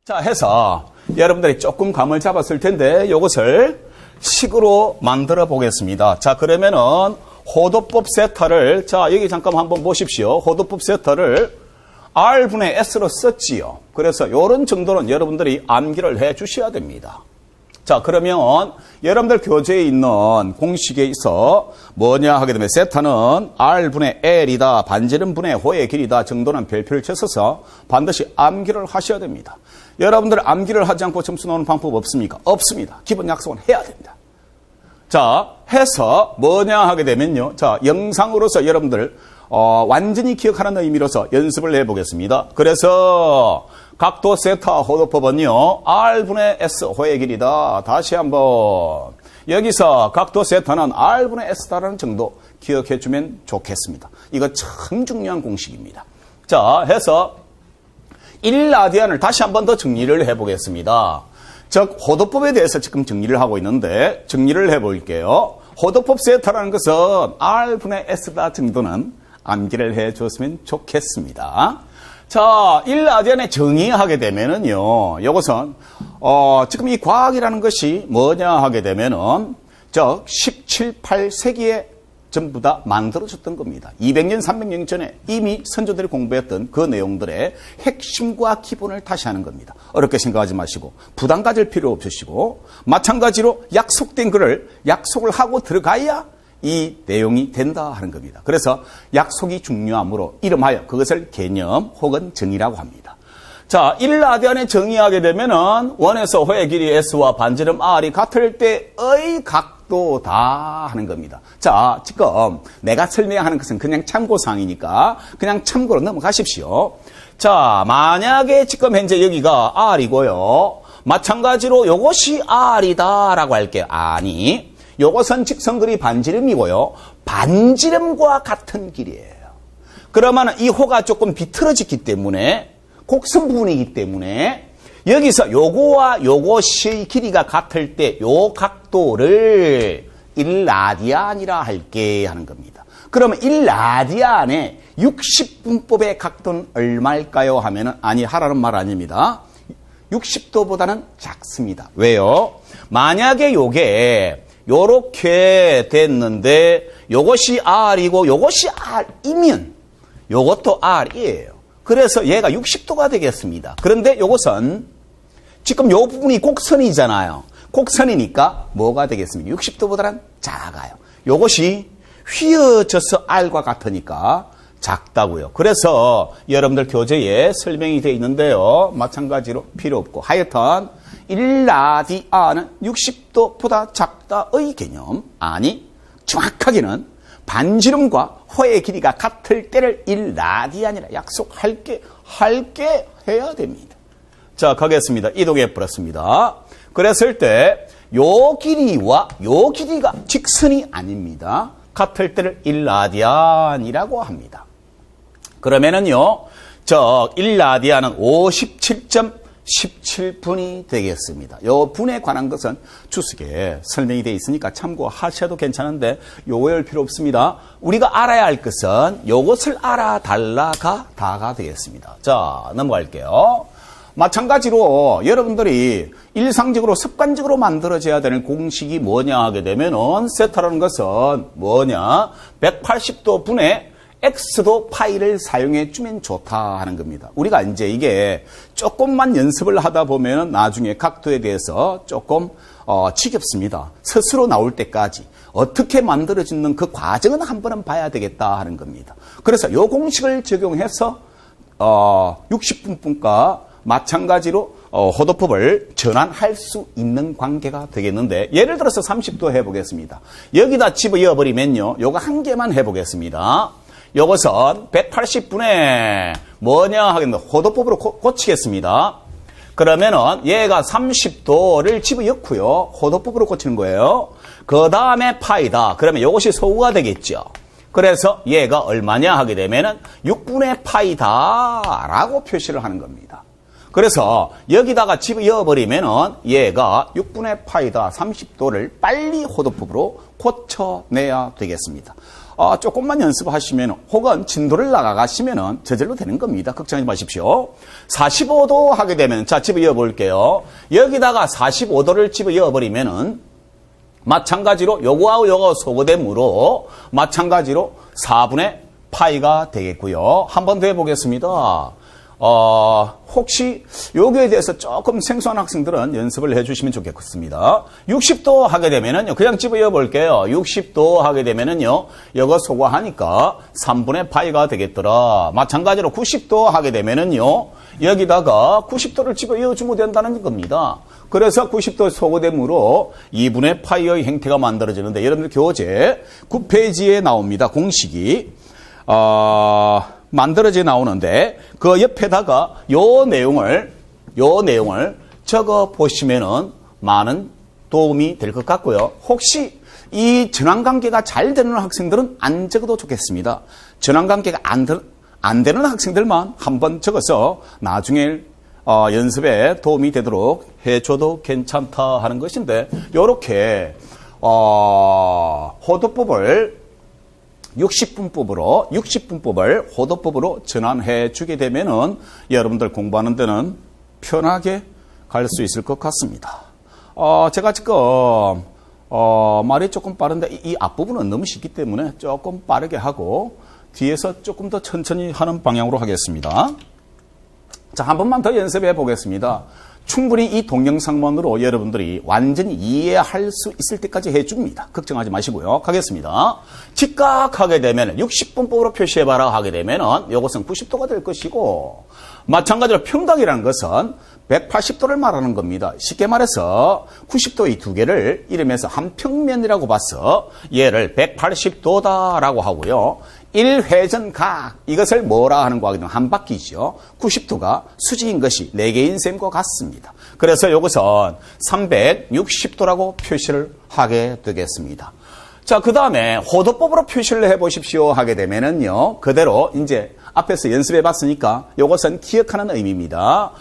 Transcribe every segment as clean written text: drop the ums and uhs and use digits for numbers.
자, 해서 여러분들이 조금 감을 잡았을 텐데 이것을 식으로 만들어 보겠습니다. 자, 그러면은 호도법 세타를 자, 여기 잠깐 한번 보십시오. 호도법 세타를 R분의 S로 썼지요. 그래서 이런 정도는 여러분들이 암기를 해 주셔야 됩니다. 자, 그러면 여러분들 교재에 있는 공식에 있어 뭐냐 하게 되면 세타는 R분의 L이다. 반지름분의 호의 길이다. 정도는 별표를 쳐서 반드시 암기를 하셔야 됩니다. 여러분들 암기를 하지 않고 점수 나오는 방법 없습니까? 없습니다. 기본 약속은 해야 됩니다. 자, 해서 뭐냐 하게 되면요. 자, 영상으로서 여러분들 완전히 기억하는 의미로서 연습을 해보겠습니다. 그래서 각도 세타 호도법은요. R분의 S 호의 길이다. 다시 한번 여기서 각도 세타는 R분의 S다라는 정도 기억해주면 좋겠습니다. 이거 참 중요한 공식입니다. 자, 해서 1라디안을 다시 한번 더 정리를 해보겠습니다. 즉 호도법에 대해서 지금 정리를 하고 있는데 정리를 해볼게요. 호도법 세타라는 것은 R분의 S다 정도는 암기를 해줬으면 좋겠습니다. 자, 1라디안에 정의하게 되면은요, 이것은, 지금 이 과학이라는 것이 뭐냐 하게 되면은, 즉, 17, 8세기에 전부 다 만들어졌던 겁니다. 200년, 300년 전에 이미 선조들이 공부했던 그 내용들의 핵심과 기본을 다시 하는 겁니다. 어렵게 생각하지 마시고, 부담 가질 필요 없으시고, 마찬가지로 약속된 글을 약속을 하고 들어가야 이 내용이 된다 하는 겁니다. 그래서 약속이 중요하므로 이름하여 그것을 개념 혹은 정의라고 합니다. 자, 1라디안에 정의하게 되면은 원에서 호의 길이 S와 반지름 R이 같을 때의 각도다 하는 겁니다. 자, 지금 내가 설명하는 것은 그냥 참고사항이니까 그냥 참고로 넘어가십시오. 자, 만약에 지금 현재 여기가 R이고요. 마찬가지로 이것이 R이다라고 할게요. 아니, 요것은 직선거리 반지름이고요. 반지름과 같은 길이에요. 그러면 이 호가 조금 비틀어졌기 때문에 곡선 부분이기 때문에 여기서 요거와 요것의 길이가 같을 때 요 각도를 1라디안이라 할게 하는 겁니다. 그러면 1라디안의 60분법의 각도는 얼마일까요? 하면은 아니 하라는 말 아닙니다. 60도보다는 작습니다. 왜요? 만약에 요게 요렇게 됐는데 요것이 R이고 요것이 R이면 요것도 R이에요. 그래서 얘가 60도가 되겠습니다. 그런데 요것은 지금 요 부분이 곡선이잖아요. 곡선이니까 뭐가 되겠습니까? 60도보다는 작아요. 요것이 휘어져서 R과 같으니까 작다고요. 그래서 여러분들 교재에 설명이 되어 있는데요. 마찬가지로 필요 없고 하여튼 1라디안은 60도보다 작다의 개념. 아니, 정확하게는 반지름과 호의 길이가 같을 때를 1라디안이라 약속할게 해야 됩니다. 자, 가겠습니다. 이동해 버렸습니다. 그랬을 때 요 길이와 요 길이가 직선이 아닙니다. 같을 때를 1라디안이라고 합니다. 그러면은요, 저 1라디안은 57.17분이 되겠습니다. 요 분에 관한 것은 주석에 설명이 되어 있으니까 참고하셔도 괜찮은데 요거 외울 필요 없습니다. 우리가 알아야 할 것은 요것을 알아달라가 다가 되겠습니다. 자, 넘어갈게요. 마찬가지로 여러분들이 일상적으로 습관적으로 만들어져야 되는 공식이 뭐냐 하게 되면은 세타라는 것은 뭐냐 180도 분의 X도 파이를 사용해 주면 좋다 하는 겁니다. 우리가 이제 이게 조금만 연습을 하다 보면 나중에 각도에 대해서 조금 지겹습니다. 스스로 나올 때까지 어떻게 만들어지는 그 과정은 한 번은 봐야 되겠다 하는 겁니다. 그래서 이 공식을 적용해서 60분과 마찬가지로 호도법을 전환할 수 있는 관계가 되겠는데 예를 들어서 30도 해보겠습니다. 여기다 집어넣어버리면요. 요거 한 개만 해보겠습니다. 요것은 180분의 뭐냐 하겠는데 호도법으로 고치겠습니다. 그러면은 얘가 30도를 집어넣고요. 호도법으로 고치는 거예요. 그 다음에 파이다. 그러면 요것이 소수가 되겠죠. 그래서 얘가 얼마냐 하게 되면은 6분의 파이다 라고 표시를 하는 겁니다. 그래서 여기다가 집어넣어버리면은 얘가 6분의 파이다 30도를 빨리 호도법으로 고쳐내야 되겠습니다. 조금만 연습하시면 혹은 진도를 나가시면 저절로 되는 겁니다. 걱정하지 마십시오. 45도 하게 되면 자 집어넣어 볼게요. 여기다가 45도를 집어넣어 버리면은 마찬가지로 요거하고 요거 소거됨으로 마찬가지로 4분의 파이가 되겠고요. 한 번 더 해보겠습니다. 혹시 여기에 대해서 조금 생소한 학생들은 연습을 해주시면 좋겠습니다. 60도 하게 되면은요, 그냥 집어넣어 볼게요. 60도 하게 되면은요, 이거 소거하니까 3분의 파이가 되겠더라. 마찬가지로 90도 하게 되면은요, 여기다가 90도를 집어넣어 주면 된다는 겁니다. 그래서 90도 소거됨으로 2분의 파이의 형태가 만들어지는데, 여러분들 교재 9페이지에 나옵니다. 공식이. 만들어져 나오는데 그 옆에다가 요 내용을 적어 보시면은 많은 도움이 될 것 같고요. 혹시 이 전환관계가 잘 되는 학생들은 안 적어도 좋겠습니다. 전환관계가 안 되는 학생들만 한번 적어서 나중에 연습에 도움이 되도록 해줘도 괜찮다 하는 것인데, 요렇게 호도법을 60분법을 호도법으로 전환해 주게 되면은 여러분들 공부하는 데는 편하게 갈 수 있을 것 같습니다. 제가 지금 말이 조금 빠른데 이 앞부분은 너무 쉽기 때문에 조금 빠르게 하고 뒤에서 조금 더 천천히 하는 방향으로 하겠습니다. 자, 한 번만 더 연습해 보겠습니다. 충분히 이 동영상만으로 여러분들이 완전히 이해할 수 있을 때까지 해줍니다. 걱정하지 마시고요. 가겠습니다. 직각하게 되면 60분법으로 표시해봐라 하게 되면 이것은 90도가 될 것이고, 마찬가지로 평각이라는 것은 180도를 말하는 겁니다. 쉽게 말해서 90도 이 두 개를 이름에서 한 평면이라고 봐서 얘를 180도다라고 하고요. 1회전각, 이것을 뭐라 하는 거하기 때문에 한 바퀴죠. 90도가 수직인 것이 4개인 셈과 같습니다. 그래서 이것은 360도라고 표시를 하게 되겠습니다. 자, 그 다음에 호도법으로 표시를 해보십시오 하게 되면은요, 그대로 이제 앞에서 연습해 봤으니까 이것은 기억하는 의미입니다.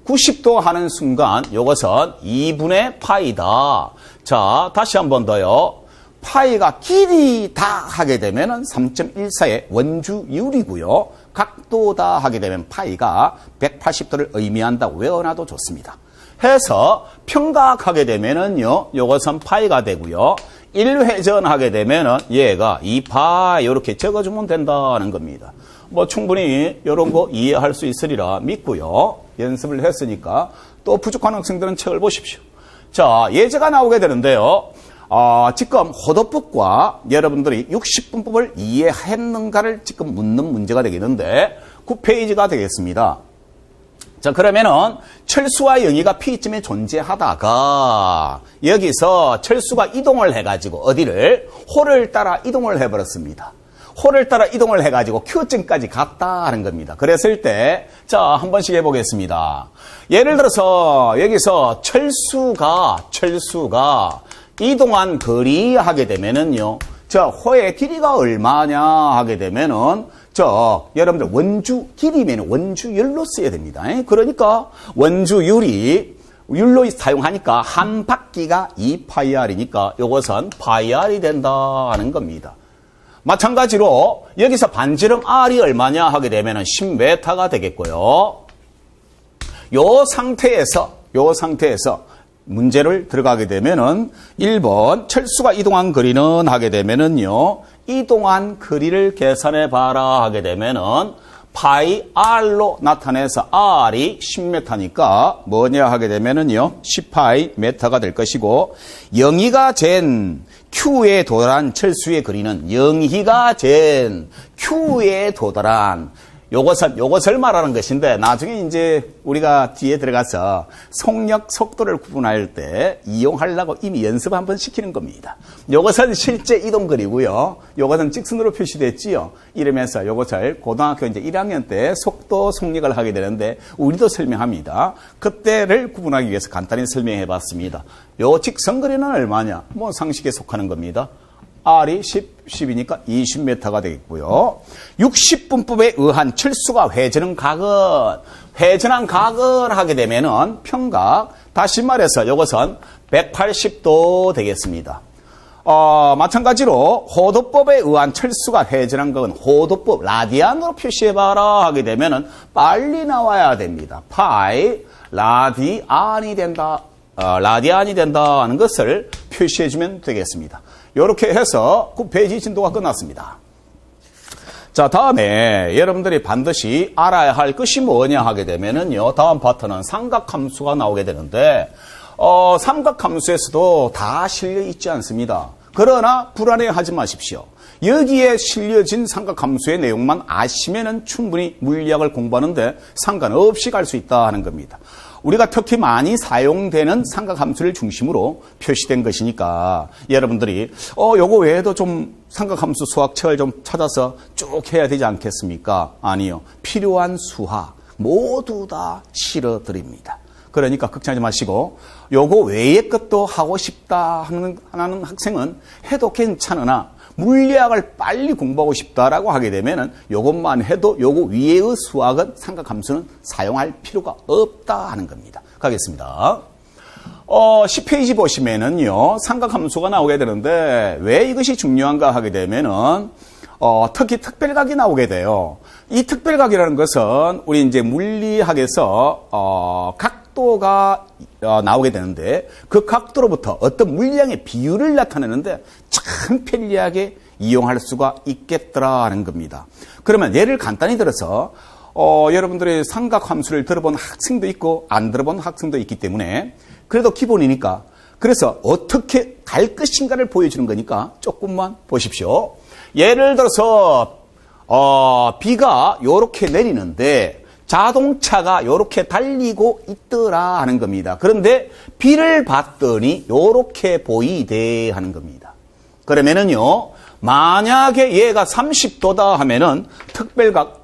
90도 하는 순간 이것은 2분의 파이다. 자, 다시 한 번 더요. 파이가 길이다 하게 되면은 3.14의 원주율이고요. 각도다 하게 되면 파이가 180도를 의미한다고 외워놔도 좋습니다. 해서 평각하게 되면은요, 요것은 파이가 되고요. 1회전 하게 되면은 얘가 2파이 이렇게 적어주면 된다는 겁니다. 뭐 충분히 이런 거 이해할 수 있으리라 믿고요. 연습을 했으니까 또 부족한 학생들은 책을 보십시오. 자, 예제가 나오게 되는데요. 지금 호도법과 여러분들이 60분법을 이해했는가를 지금 묻는 문제가 되겠는데 9페이지가 되겠습니다. 자, 그러면은 철수와 영희가 P점에 존재하다가 여기서 철수가 이동을 해가지고 어디를? 호를 따라 이동을 해버렸습니다. 호를 따라 이동을 해가지고 Q점까지 갔다 하는 겁니다. 그랬을 때, 자, 한 번씩 해보겠습니다. 예를 들어서 여기서 철수가 이동한 거리 하게 되면은요, 호의 길이가 얼마냐 하게 되면은, 여러분들 원주 길이면 원주율로 써야 됩니다. 그러니까 율로 사용하니까 한 바퀴가 2파이R이니까 이것은 파이R이 된다는 겁니다. 마찬가지로 여기서 반지름 R이 얼마냐 하게 되면은 10m가 되겠고요. 요 상태에서 문제를 들어가게 되면은 1번 철수가 이동한 거리는 하게 되면은요, 이동한 거리를 계산해 봐라 하게 되면은 파이 R로 나타내서 R이 10m니까 뭐냐 하게 되면은요, 10파이 m가 될 것이고, 영희가 잰 Q에 도달한 철수의 거리는 영희가 잰 Q에 도달한 요것을 말하는 것인데, 나중에 이제 우리가 뒤에 들어가서 속력, 속도를 구분할 때 이용하려고 이미 연습 한번 시키는 겁니다. 요것은 실제 이동거리고요. 요것은 직선으로 표시됐지요. 이러면서 요것을 고등학교 이제 1학년 때 속도, 속력을 하게 되는데 우리도 설명합니다. 그때를 구분하기 위해서 간단히 설명해 봤습니다. 요 직선거리는 얼마냐? 뭐 상식에 속하는 겁니다. R이 10이니까 20m가 되겠고요. 60분법에 의한 철수가 회전한 각은 하게 되면은 평각, 다시 말해서 이것은 180도 되겠습니다. 마찬가지로 호도법에 의한 철수가 회전한 건 호도법 라디안으로 표시해봐라 하게 되면은 빨리 나와야 됩니다. 파이 라디안이 된다. 라디안이 된다 하는 것을 표시해주면 되겠습니다. 이렇게 해서 9페이지 진도가 끝났습니다. 자, 다음에 여러분들이 반드시 알아야 할 것이 뭐냐 하게 되면은요, 다음 파트는 삼각함수가 나오게 되는데, 삼각함수에서도 다 실려 있지 않습니다. 그러나 불안해하지 마십시오. 여기에 실려진 삼각함수의 내용만 아시면은 충분히 물리학을 공부하는데 상관없이 갈 수 있다 하는 겁니다. 우리가 특히 많이 사용되는 삼각함수를 중심으로 표시된 것이니까 여러분들이 요거 외에도 좀 삼각함수 수학책을 좀 찾아서 쭉 해야 되지 않겠습니까? 아니요. 필요한 수학 모두 다 실어드립니다. 그러니까 걱정하지 마시고 요거 외의 것도 하고 싶다 하는 학생은 해도 괜찮으나 물리학을 빨리 공부하고 싶다라고 하게 되면은 요것만 해도 요거 위에의 수학은 삼각함수는 사용할 필요가 없다 하는 겁니다. 가겠습니다. 10페이지 보시면은요, 삼각함수가 나오게 되는데 왜 이것이 중요한가 하게 되면은 특히 특별각이 나오게 돼요. 이 특별각이라는 것은 우리 이제 물리학에서 각도가 나오게 되는데 그 각도로부터 어떤 물량의 비율을 나타내는데 참 편리하게 이용할 수가 있겠더라 하는 겁니다. 그러면 예를 간단히 들어서 여러분들이 삼각함수를 들어본 학생도 있고 안 들어본 학생도 있기 때문에 그래도 기본이니까 그래서 어떻게 갈 것인가를 보여주는 거니까 조금만 보십시오. 예를 들어서 비가 이렇게 내리는데 자동차가 이렇게 달리고 있더라 하는 겁니다. 그런데 비를 봤더니 이렇게 보이대 하는 겁니다. 그러면은요, 만약에 얘가 30도다 하면은 특별각,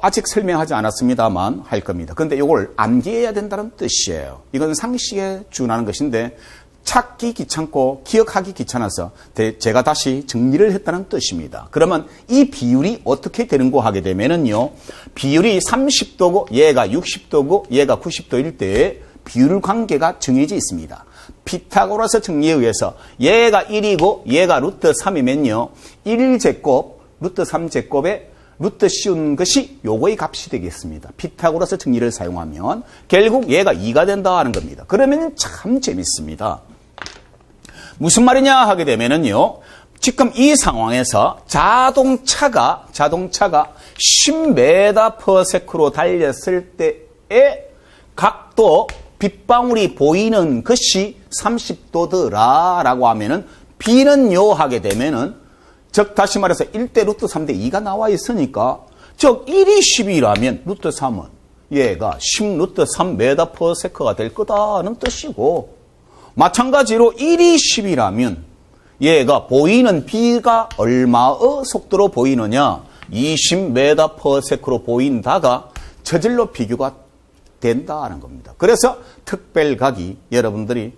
아직 설명하지 않았습니다만 할 겁니다. 그런데 이걸 암기해야 된다는 뜻이에요. 이건 상식에 준하는 것인데 찾기 귀찮고 기억하기 귀찮아서 제가 다시 정리를 했다는 뜻입니다. 그러면 이 비율이 어떻게 되는고 하게 되면은요, 비율이 30도고 얘가 60도고 얘가 90도일 때 비율 관계가 정해져 있습니다. 피타고라스 정리에 의해서 얘가 1이고 얘가 루트 3이면요, 1제곱 루트 3제곱에 루트 씌운 것이 요거의 값이 되겠습니다. 피타고라스 정리를 사용하면 결국 얘가 2가 된다 하는 겁니다. 그러면 참 재밌습니다. 무슨 말이냐 하게 되면은요, 지금 이 상황에서 자동차가 10m/s로 달렸을 때의 각도 빗방울이 보이는 것이 30도더라라고 하면은 B는요 하게 되면은 즉 다시 말해서 1대 루트 3대 2가 나와 있으니까 즉 1이 10이라면 루트 3은 얘가 10 루트 3m/s가 될 거다는 뜻이고 마찬가지로 1이 10이라면 얘가 보이는 B가 얼마의 속도로 보이느냐 20m/s로 보인다가 저절로 비교가 된다는 겁니다. 그래서 특별각이 여러분들이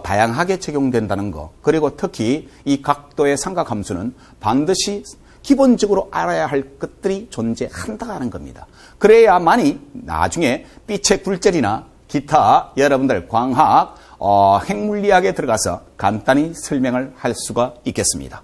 다양하게 적용된다는 거 그리고 특히 이 각도의 삼각함수는 반드시 기본적으로 알아야 할 것들이 존재한다는 겁니다. 그래야만이 나중에 B책 굴절이나 기타 여러분들 광학 핵물리학에 들어가서 간단히 설명을 할 수가 있겠습니다.